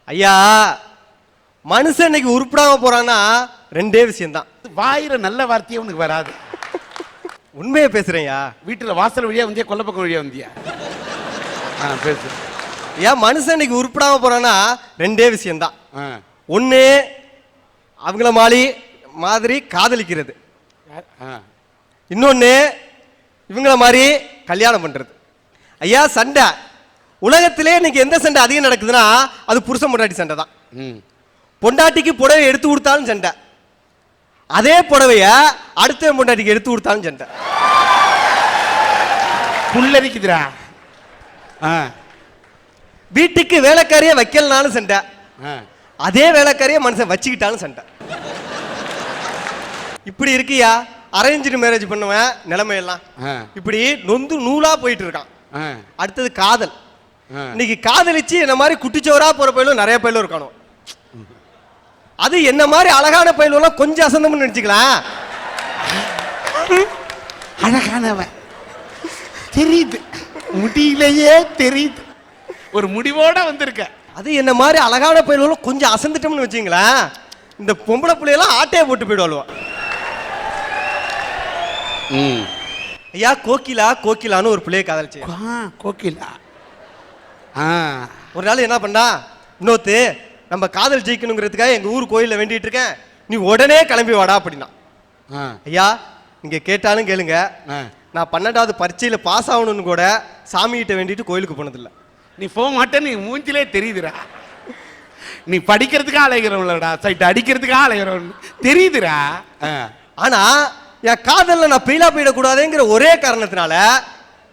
ஐயா, மனுஷன் இன்னைக்கு உருப்படாம போறான்னா ரெண்டே விஷயம்தான். வாயிற நல்ல வார்த்தையே உனக்கு வராது. உண்மையை பேசுறேன்யா. வீட்டுல வாசல் வழியா வந்தியா, கொல்ல பக்கம் வழியா வந்தியா? பேசு. ஏன் மனுஷன் இன்னைக்கு உருப்படாம போறான்னா ரெண்டே விஷயம்தான். ஒண்ணு அவங்கள மாதிரி காதலிக்கிறது, இன்னொன்னு இவங்கள மாதிரி கல்யாணம் பண்றது. ஐயா, சண்டை உலகத்திலே இன்னைக்கு எந்த சண்டை அதிகம் நடக்குதுன்னா அது புருஷன் பொண்டாட்டி சண்டை தான். பொண்டாட்டிக்கு புடவை எடுத்து கொடுத்தாலும் சண்டை, அதே புடவைய அடுத்த பொண்டாட்டிக்கு எடுத்து கொடுத்தாலும் சண்டை. புல்லரிக்குதுடா. வீட்டுக்கு வேலைக்காரியை வைக்கலனாலும் சண்டை, அதே வேலைக்காரியை மனுஷன் வச்சுக்கிட்டாலும் சண்டை. இப்படி இருக்கியா அரேஞ்சு மேரேஜ் பண்ணுவேன் நிலைமையெல்லாம் இப்படி நொந்து நூலா போயிட்டு இருக்கான். அடுத்தது காதல். இன்னைக்கு காதலிச்சு என்ன மாதிரி குட்டிச்சோரா போற பயிலும் நிறைய பயிலும் இருக்கணும். அது என்ன மாதிரி அழகான பயிலும் கொஞ்சம் அசந்தம்னு நினைச்சுக்கலாம். அழகானவன் தெரியுது, முடியிலேயே தெரியுது, ஒரு முடிவோட வந்திருக்க. அது என்ன மாதிரி அழகான பயிலும் கொஞ்சம் அசந்துட்டோம்னு வச்சுங்களேன், இந்த பொம்பளை பிள்ளையெல்லாம் ஆட்டையை போட்டு போயிடுவாளுவா. ஐயா, கோகிலான்னு ஒரு பிள்ளையை காதலிச்சு. கோகிலா ஒரு நாள் என்ன பண்ணா, இன்னொத்து நம்ம காதல் ஜெயிக்கணுங்கிறதுக்காக எங்க ஊர் கோயில்ல வேண்டிட்டு இருக்கேன், நீ உடனே கிளம்பி வாடா அப்படின்னா. ஐயா, நீங்க கேட்டாலும் கேளுங்க, நான் 12வது பரீட்சையில பாஸ் ஆகணும்னு கூட சாமி கிட்ட வேண்டிட்டு கோயிலுக்கு போனதில்லை. நீ போக மாட்டேன்னு நீ மூஞ்சிலே தெரியுதுடா. நீ படிக்கிறதுக்காக அலைகிறவங்களடா, சைட் அடிக்கிறதுக்காக அலைகிறவன் தெரியுதுடா. ஆனா என் காதல்ல நான் பெயிலா போயிடக்கூடாதுங்கிற ஒரே காரணத்தினால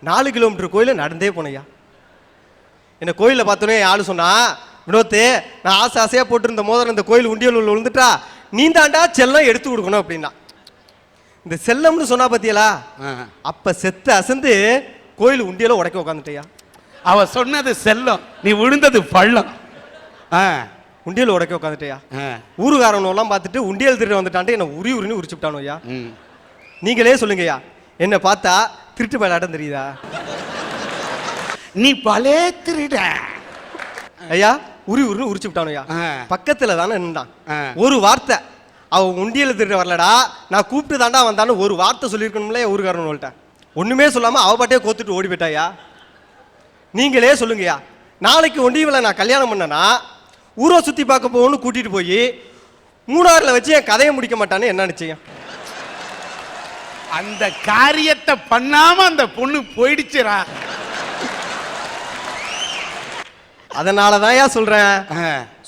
4 கிலோமீட்டர் கோயில நடந்தே போனையா. என்ன கோயில பார்த்தோன்னே ஆளு சொன்னா, வினோத்து, நான் ஆசையா போட்டிருந்த மோதிரம் இந்த கோயில் உண்டியல் உள்ள விழுந்துட்டா, நீ தாண்டா செல்லம் எடுத்து கொடுக்கணும் அப்படின்னா. இந்த செல்லம்னு சொன்னா பாத்தியலா, அப்ப செத்து அசந்து கோயில் உண்டியல உடைக்க உட்காந்துட்டியா. அவ சொன்னது செல்லம், நீ விழுந்தது பள்ளம். உண்டியல் உடைக்க உட்காந்துட்டியா. ஊருகாரனெல்லாம் பார்த்துட்டு உண்டியல் திருட்டு வந்துட்டான்ட்டு என்ன உரின்னு உரிச்சுட்டானோ ஐயா. நீங்களே சொல்லுங்கய்யா, என்ன பார்த்தா திருட்டு விளையாட்டம் தெரியுதா? நீ பலே திருட ஐயா, உரின்னு உரிச்சு விட்டானோயா. பக்கத்துல தானே நின்றான். ஒரு வார்த்தை, அவன் உண்டியல் திருட வரலடா, நான் கூப்பிட்டு தாண்டா வந்தான்னு ஒரு வார்த்தை சொல்லியிருக்கணும்ல ஊருக்காரன். ஒண்ணுமே சொல்லாம அவ பாட்டே கோத்துட்டு ஓடி போயிட்டாயா. நீங்களே சொல்லுங்கய்யா, நாளைக்கு ஒண்டியவில் நான் கல்யாணம் பண்ணனா ஊரை சுத்தி பார்க்க போகணும்னு கூட்டிட்டு போய் மூணாறுல வச்சு என் கதையை முடிக்க மாட்டான்னு என்ன நிச்சயம்? அந்த காரியத்தை பண்ணாம அந்த பொண்ணு போயிடுச்சுரா. அதனாலதான் சொல்றேன்,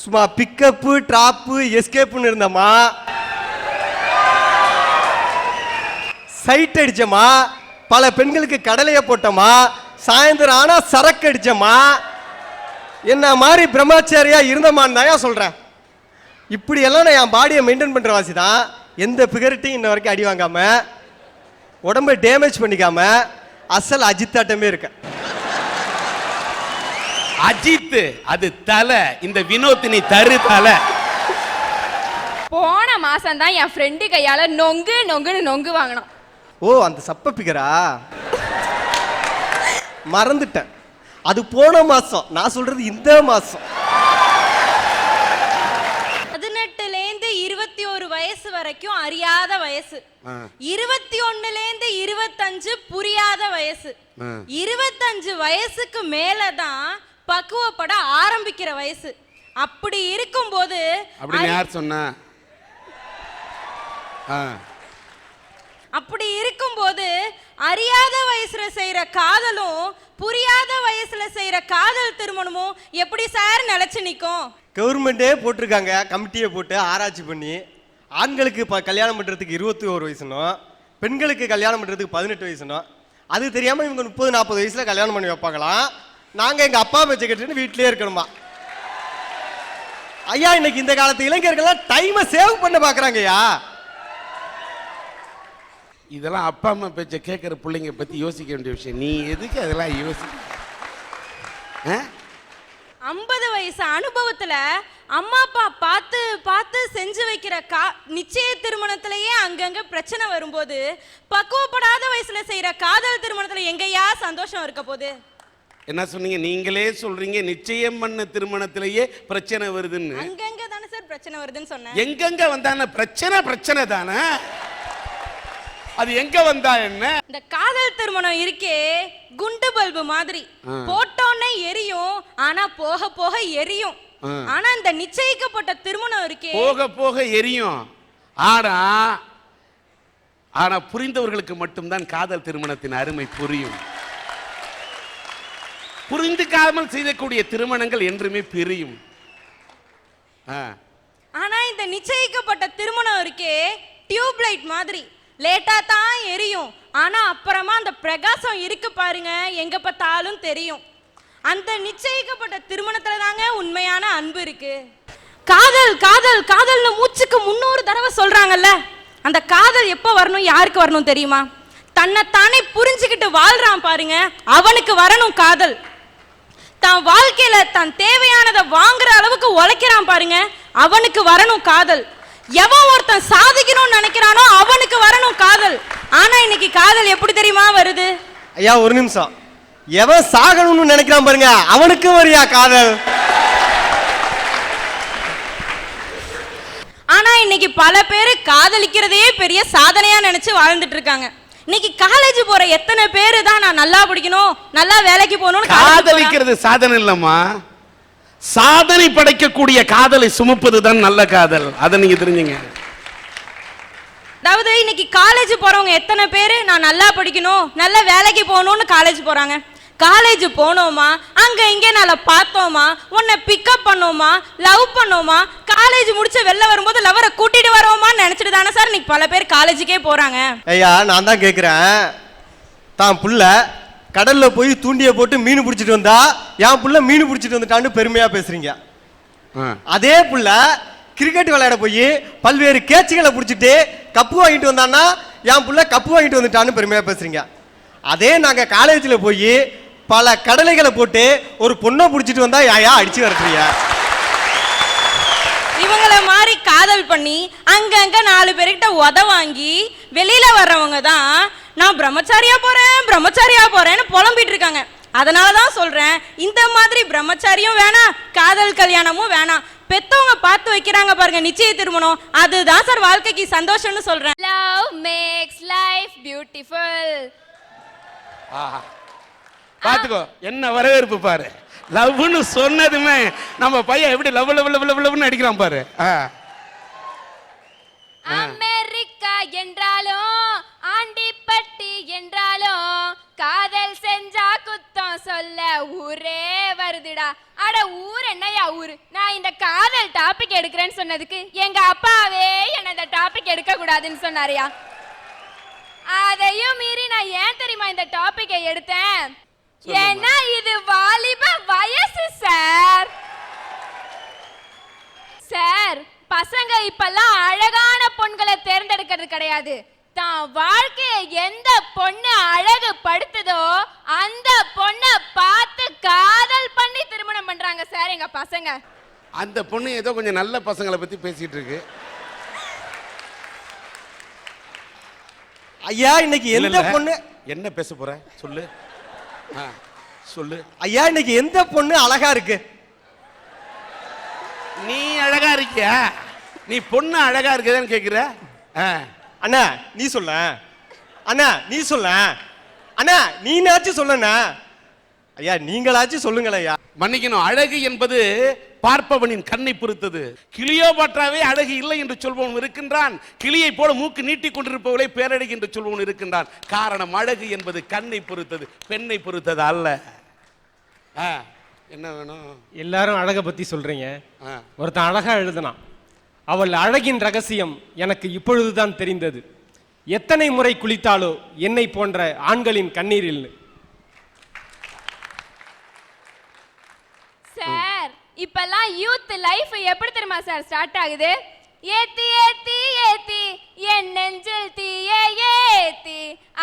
சும்மா பிக்கப்பு டிராப்பு எஸ்கேப்னு இருந்தமா, சைட் அடிச்சமா, பல பெண்களுக்கு கடலைய போட்டமா, சாயந்தரம் ஆனா சரக்கு அடிச்சமா, என்ன மாதிரி பிரம்மச்சாரியா இருந்தமான்னு தான் சொல்றேன். இப்படி எல்லாம் நான் என் பாடியை மெயின்டைன் பண்ற வாசி தான் எந்த பிகரிட்டையும் இன்ன வரைக்கும் அடி வாங்காம, உடம்பை டேமேஜ் பண்ணிக்காம அசல் அஜித்தாட்டமே இருக்க. அஜித் அது தலை, இந்த வினோத்தினி தரு தலை. போன மாசம் தான் என் ஃப்ரெண்டு கையால நொங்கு வாங்கினோம். ஓ, அந்த சப்ப பிகரா? மறந்துட்டேன், அது போன மாசம். நான் சொல்றது இந்த மாசம். 18லேருந்து 21 வயசு வரைக்கும் அறியாத வயசு, 21லேருந்து 25 புரியாத வயசு, 25 வயசுக்கு மேலதான் பக்குவப்பட ஆரம்பிக்கிற வயசு. அப்படி இருக்கும்போது அப்படி யார் சொன்னா? அப்படி இருக்கும்போது அறியாத வயசுல செய்யற காதலும் புரியாத வயசுல செய்யற காதல் திருமணமும் எப்படி சார் நிலைச்சு நிற்கும்? கவர்மெண்டே போட்டிருக்காங்க கமிட்டியை போட்டு ஆராய்ச்சி பண்ணி, ஆண்களுக்கு கல்யாணம் பண்றதுக்கு 21 வயசுனும் பெண்களுக்கு கல்யாணம் பண்றதுக்கு 18 வயசுனும். அது தெரியாம இவங்க 30-40 வயசுல கல்யாணம் பண்ணி வைப்பாங்களாம். நாங்க எங்க அப்பா பேச்சை கேட்டுன்னு வீட்டிலே இருக்கணுமா. ஐயா, இன்னைக்கு இந்த காலத்து இளைஞர்கள்லாம் டைமை சேவ் பண்ண பாக்குறாங்கய்யா. இதெல்லாம் அப்பா அம்மா பேச்ச கேட்கிற பிள்ளைங்க பத்தி யோசிக்க வேண்டிய விஷயம். நீ எதுக்கு அதெல்லாம் யோசி? 50 வயசு அனுபவத்துல அம்மா அப்பா பார்த்து பார்த்து செஞ்சு வைக்கிற நிச்சய திருமணத்திலேயே அங்கங்க பிரச்சனை வரும்போது பக்குவப்படாத வயசுல செய்யற காதல் திருமணத்துல எங்கயா சந்தோஷம் இருக்க போகுது? என்ன சொன்னீங்க? நீங்களே சொல்றீங்க நிச்சயம் பண்ண திருமணத்திலேயே பிரச்சனை வருதுன்னு. அங்கங்க தானே சார் பிரச்சனை வருதுன்னு சொன்னேன். எங்கெங்க வந்தான பிரச்சனை தானே. அது எங்க வந்தா என்ன? இந்த காதல் திருமணம் இருக்கே குண்டு பல்பு மாதிரி, போட்டோன்னே எரியும், ஆனா போக போக எரியும். ஆனா இந்த நிச்சயிக்கப்பட்ட திருமணம் இருக்கே போக போக எரியும். ஆனா புரிந்தவர்களுக்கு மட்டும்தான் காதல் திருமணத்தின் அருமை புரியும். புரிந்துக்காமல் செய்யக்கூடிய திருமணங்கள் என்றுமே பிரியும். ஆனா இந்த நிச்சயிக்கப்பட்ட திருமணம் இருக்கே டியூப்லைட் மாதிரி, லேட்டா தான் எரியும், ஆனா அப்புறமா அந்த பிரகாசம் இருக்கு பாருங்க, எங்க பார்த்தாலும் தெரியும். அந்த நிச்சயிக்கப்பட்ட திருமணத்துல தாங்க உண்மையான அன்பு இருக்கு. காதல் காதல் காதல்னு மூச்சுக்கு 300 தடவை சொல்றாங்கல்ல, அந்த காதல் எப்போ வரணும், யாருக்கு வரணும் தெரியுமா? தன்னைத்தானே புரிஞ்சுக்கிட்டு வாழ்றான் பாருங்க, அவனுக்கு வரணும் காதல். தான் வாழ்க்கையில தான் தேவையானதை வாங்குற அளவுக்கு உழைக்கிறான் பாருங்க, அவனுக்கு வரணும் காதல். எவன் ஒருத்தன் சாதிக்கணும்னு நினைக்கிறானோ அவனுக்கு வரணும் காதல். ஆனா இன்னைக்கு காதல் எப்படி தெரியுமா வருது? ஐயா ஒரு நிமிஷம், எவன் சாகணும்னு நினைக்கிறான் பாருங்க, அவனுக்கு வரியா காதல்? ஆனா இன்னைக்கு பல பேர் காதலிக்கிறதே பெரிய சாதனையா நினைச்சு வாழ்ந்துட்டு இருக்காங்க. இன்னைக்கு காலேஜ் போற எத்தனை பேரு தான் நான் நல்லா படிக்கணும், நல்லா வேலைக்கு போகணும்னு காதலிக்கிறது சாதனை இல்லம்மா, சாதனை படைக்கக்கூடிய காதலை சுமப்பதுதான் நல்ல காதல். அதை நீங்க தெரிஞ்சுங்க. அதாவது இன்னைக்கு காலேஜ் போறவங்க எத்தனை பேரு நான் நல்லா படிக்கணும், நல்ல வேலைக்கு போகணும்னு காலேஜ் போறாங்க. காலேஜ் போனோமா, அங்க இங்க நல்லா பார்த்தோமா, உன்னை பிக்கப் பண்ணோமா, லவ் பண்ணோமா, காலேஜ் முடிச்சு வெளில வரும்போது லவரை கூட்டிட்டு வரோமான்னு நினைச்சிட்டு தானே சார் இன்னைக்கு பல பேர் காலேஜுக்கே போறாங்க. ஐயா நான் தான் கேட்குறேன், தான் புள்ள கடல்ல போய் தூண்டிய போட்டு மீன் பிடிச்சிட்டு வந்தா என் புள்ள மீன் பிடிச்சிட்டு வந்துட்டான்னு பெருமையா பேசுறீங்க. அதே புள்ள கிரிக்கெட் விளையாட போய் பல்வேறு கேட்சுகளை பிடிச்சிட்டு கப்பு வாங்கிட்டு வந்தான்னா என் புள்ள கப்பு வாங்கிட்டு வந்துட்டான்னு பெருமையா பேசுறீங்க. அதே நாங்க காலேஜில் போய் பல கடலைகளை போட்டு ஒரு பொண்ணை பிடிச்சிட்டு வந்தா யாயா அடிச்சு வரட்டுறியா? இவங்களை மாதிரி காதல் பண்ணி அங்கங்க 4 பேர்கிட்ட உத வாங்கி வெளியில வர்றவங்க தான் நான் பிரம்மச்சாரியா போறேன்னு புலம்பிட்டு இருக்காங்க. அதனாலதான் சொல்றேன், இந்த மாதிரி பிரம்மச்சாரியும் வேணாம், காதல் கல்யாணமும் வேணாம். பெத்தவங்க பார்த்து வைக்கிறாங்க பாருங்க நிச்சய திருமணம், அதுதான் சார் வாழ்க்கைக்கு சந்தோஷம்னு சொல்றேன். Love makes life beautiful. பாத்துக்கோ என்ன வரவேற்பு பாரு. லவ்னு சொன்னதுமே நம்ம பையன் எப்படி லவ் லவ் லவ் லவ் லவ்னு அடிக்கிறான் பாரு. அமெரிக்கா என்றாலும் ஆண்டிப்பட்டி என்றாலும் காதல் செஞ்சா குத்தம் சொல்ல ஊரே வருதுடா. அட ஊர் என்னையா ஊரு? நான் இந்த காதல் டாபிக் எடுக்கிறேன்னு சொன்னதுக்கு எங்க அப்பாவே என்ன இந்த டாபிக் எடுக்க கூடாதுன்னு சொன்னாரியா. அதையும் மீறி நான் ஏன் தெரியுமா இந்த டாபிக்கை எடுத்தேன்? ஏன்னா இது வாலிப வயசு சார். சார் பசங்க இப்பெல்லாம் அழகான பொண்களை தேர்ந்தெடுக்கிறது கிடையாது. தான் வாழ்க்கையை எந்த பொண்ணு அழகு படுத்துதோ அந்த பொண்ணை பார்த்து காதல் பண்ணி திருமணம் பண்றாங்க சார் எங்க பசங்க. அந்த பொண்ணு ஏதோ கொஞ்சம் நல்ல பசங்களை பத்தி பேசிட்டு இருக்கு. ஐயா இன்னைக்கு எந்த பொண்ணு என்ன பேச போற சொல்லு. சொல்லு ஐயா, இன்னைக்கு எந்த பொண்ணு அழகா இருக்கு? நீ அழகா இருக்கியா? நீ பொண்ணு அழகா இருக்குதான்னு கேக்குற? அண்ணா நீ சொல்ல, அண்ணா நீ சொல்ல, அண்ணா நீனாச்சும் சொல்லண்ணா. ஐயா நீங்களாச்சும் சொல்லுங்களேன் ஐயா. மன்னிக்கணும், அழகு என்பது பார்ப்பவனின் கண்ணை பொறுத்தது. கிளியோபாட்ராவே அழகு இல்லை என்று சொல்பவன் இருக்கின்றான், கிளியை போல மூக்கு நீட்டி கொண்டிருப்பவளை பேரழகு என்று சொல்பவன் இருக்கின்றான். காரணம் அழகு என்பது கண்ணை பொறுத்தது, பெண்ணை பொறுத்தது அல்ல. என்ன வேணும்? எல்லாரும் அழகை பத்தி சொல்றீங்க. ஒருத்தன் அழகா எழுதுனான், அவள் அழகின் ரகசியம் எனக்கு இப்பொழுதுதான் தெரிந்தது, எத்தனை முறை குளித்தாலோ என்னை போன்ற ஆண்களின் கண்ணீரில். சார் இப்பெல்லாம் யூத் லைஃப் எப்படி தெரியுமா சார் ஸ்டார்ட் ஆகுது? ஏத்தி ஏத்தி ஏத்தி என் நெஞ்சில் தீயே ஏத்தி.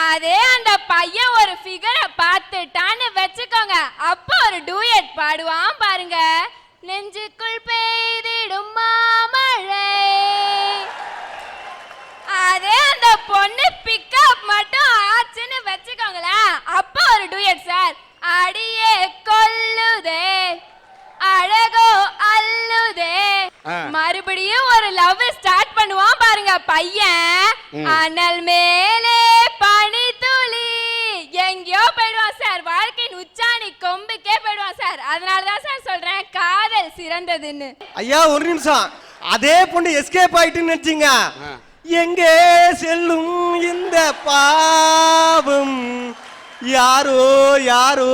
அதே அந்த பையன் ஒரு ஃபிகரை பார்த்துட்டான்னு வச்சுக்கோங்க, அப்ப ஒரு டூயட் பாடுவான் பாருங்க. நெஞ்சுக்குள் பெய்திடும் மாமழை. அதே அந்த பொண்ணு பிக்கப் மட்டும் ஆச்சுன்னு வச்சுக்கோங்களேன், அப்ப ஒரு டூயட் சார். அடியே கொல்லுதே அழகோ அல்லுதே. மறுபடியும் ஒரு லவ் ஸ்டார்ட் பண்ணுவான் பாருங்க பையன். அனல் மேலே பனி துளி எங்கேயோ போயிடுவான் சார். வாழ்க்கையின் உச்சாணி கொம்புக்கே போயிடுவான் சார். அதனாலதான் சார் சொல்றேன் காதல் சிறந்ததுன்னு. ஐயா ஒரு நிமிஷம், அதே பொண்ணு எஸ்கேப் ஆயிட்டுன்னு நினைச்சீங்க. எங்கே செல்லும் இந்த பாவம் யாரோ யாரோ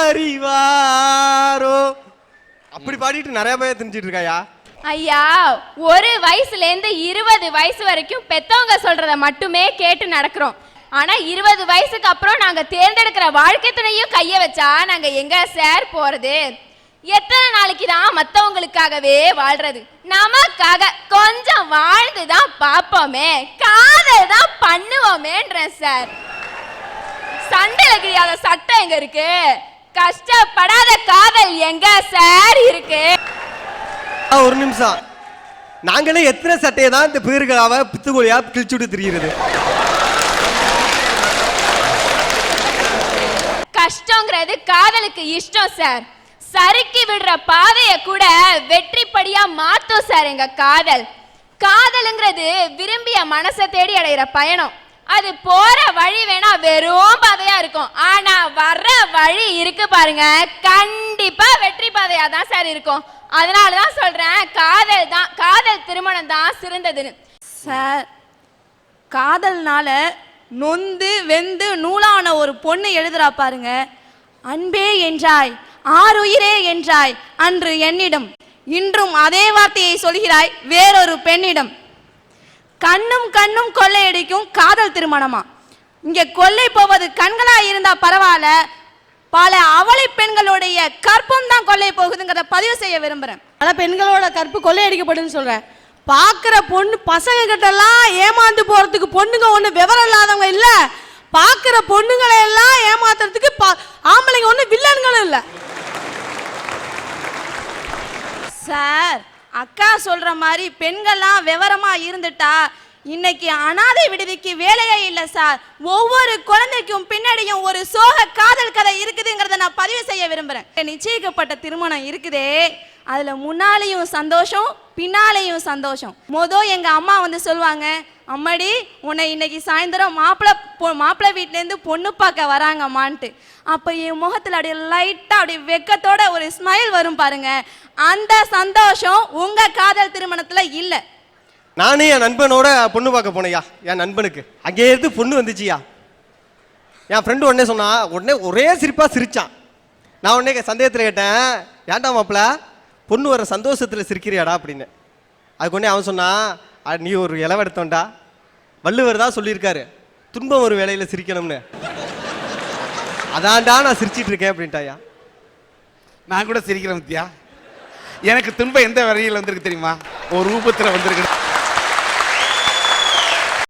அறிவாரோ அப்படி பாடிட்டு நிறைய பேர் தெரிஞ்சிட்டு இருக்காயா. ஐயா ஒரு வயசுல இருந்து 20 வயசு வரைக்கும் பெத்தவங்க சொல்றத மட்டுமே கேட்டு நடக்கிறோம். ஆனா 20 வயசுக்கு அப்புறம் நாங்க தேர்ந்தெடுக்கிற வாழ்க்கை துணையும் கைய வச்சா நாங்க எங்க சார் போறது? எத்தனை நாளைக்கு தான் மத்தவங்களுக்காகவே வாழ்றது? நமக்காக கொஞ்சம் வாழ்ந்துதான் பாப்போமே, காதல் தான் பண்ணுவோமேன்றேன் சார். சண்டையில கிழியாத சட்டம் எங்க இருக்கு? கஷ்டப்படாத காதல் எங்க சார் இருக்கு? ஒரு நிமிஷம், நாங்களே எத்தனை சட்டையை தான் இந்த பேருக்காக பித்துக்கோழியா கிழிச்சுட்டு திரிகிறது. கஷ்டங்கிறது காதலுக்கு இஷ்டம் சார். சறுக்கி விடுற பாதைய கூட வெற்றி படியா மாத்தும் சார் எங்க காதல். காதலுங்கிறது விரும்பிய மனசை தேடி அடைகிற பயணம். அது போற வழி வேணா வெறும் பாதையா இருக்கும், ஆனா வர்ற வழி இருக்கு பாருங்க, கண்டிப்பா வெற்றி பாதையா தான் சார் இருக்கும். அதனாலதான் சொல்றேன் காதல் திருமணம் தான் சிறந்ததுன்னு. சார், காதல்னால நொந்து வெந்து நூலான ஒரு பொண்ணு எழுதுறா பாருங்க. அன்பே என்றாய் ஆறுயிரே என்றாய் அன்று என்னிடம், இன்றும் அதே வார்த்தையை சொல்கிறாய் வேறொரு பெண்ணிடம். கண்ணும் கண்ணும் கொள்ளையடிக்கும் காதல் திருமணமா? இங்க கொள்ளை போவது கண்களா இருந்தா பரவாயில்ல, பல அவளை பெண்களுடைய கற்பம் தான் கொள்ளை போகுதுங்கிறத பதிவு செய்ய விரும்புறேன். பல பெண்களோட கற்பு கொள்ளையடிக்கப்படுன்னு சொல்றேன். பார்க்குற பொண்ணு பசங்க கிட்டலாம் ஏமாந்து போறதுக்கு பொண்ணுங்க ஒண்ணு விவரம் இல்லாதவங்க இல்ல, பார்க்குற பொண்ணுங்களை எல்லாம் ஏமாத்துறதுக்கு ஆம்பளைங்க ஒண்ணு வில்லன்களும் இல்ல. சார், அக்கா சொல்ற மாதிரி பெண்கள்லாம் விவரமா இருந்துட்டா இன்னைக்கு அனாதை விடுதிக்கு வேலையே இல்லை சார். ஒவ்வொரு குழந்தைக்கும் பின்னாடியும் ஒரு சோக காதல் கதை இருக்குதுங்கிறத நான் பதிவு செய்ய விரும்புறேன். நிச்சயிக்கப்பட்ட திருமணம் இருக்குதே, அதுல முன்னாலேயும் சந்தோஷம் பின்னாலேயும் சந்தோஷம். எங்க அம்மா வந்து சொல்லுவாங்க, அம்மாடி உன்னை இன்னைக்கு சாயந்தரம் மாப்பிள்ளை வீட்டிலேருந்து பொண்ணு பார்க்க வராங்கம்மான்ட்டு. அப்போ என் முகத்தில் அப்படியே லைட்டாக அப்படியே வெக்கத்தோட ஒரு ஸ்மைல் வரும் பாருங்க. அந்த சந்தோஷம் உங்க காதல் திருமணத்துல இல்லை. நானே என் நண்பனோட பொண்ணு பார்க்க போனையா, என் நண்பனுக்கு அங்கே இருந்து பொண்ணு வந்துச்சியா. என் ஃப்ரெண்டு உடனே சொன்னா, உடனே ஒரே சிரிப்பா சிரிச்சான். நான் உடனே சந்தேகத்தில் கேட்டேன், ஏன்டா மாப்பிள்ள பொண்ணு வர சந்தோஷத்தில் சிரிக்கிறியாடா அப்படின்னு. அதுக்கு உடனே அவன் சொன்னா, நீ ஒரு இளவெடுத்தோண்டா, வள்ளுவர் தான் சொல்லியிருக்காரு துன்பம் ஒரு வேலையில சிரிக்கணும்னு, அதான்டா நான் சிரிச்சிட்டு இருக்கேன் அப்படின்ட்டாயா. நான் கூட சிரிக்கிறேன் வித்யா. எனக்கு துன்பம் எந்த வரையில் வந்திருக்கு தெரியுமா? ஒரு ரூபத்தில் வந்திருக்கு.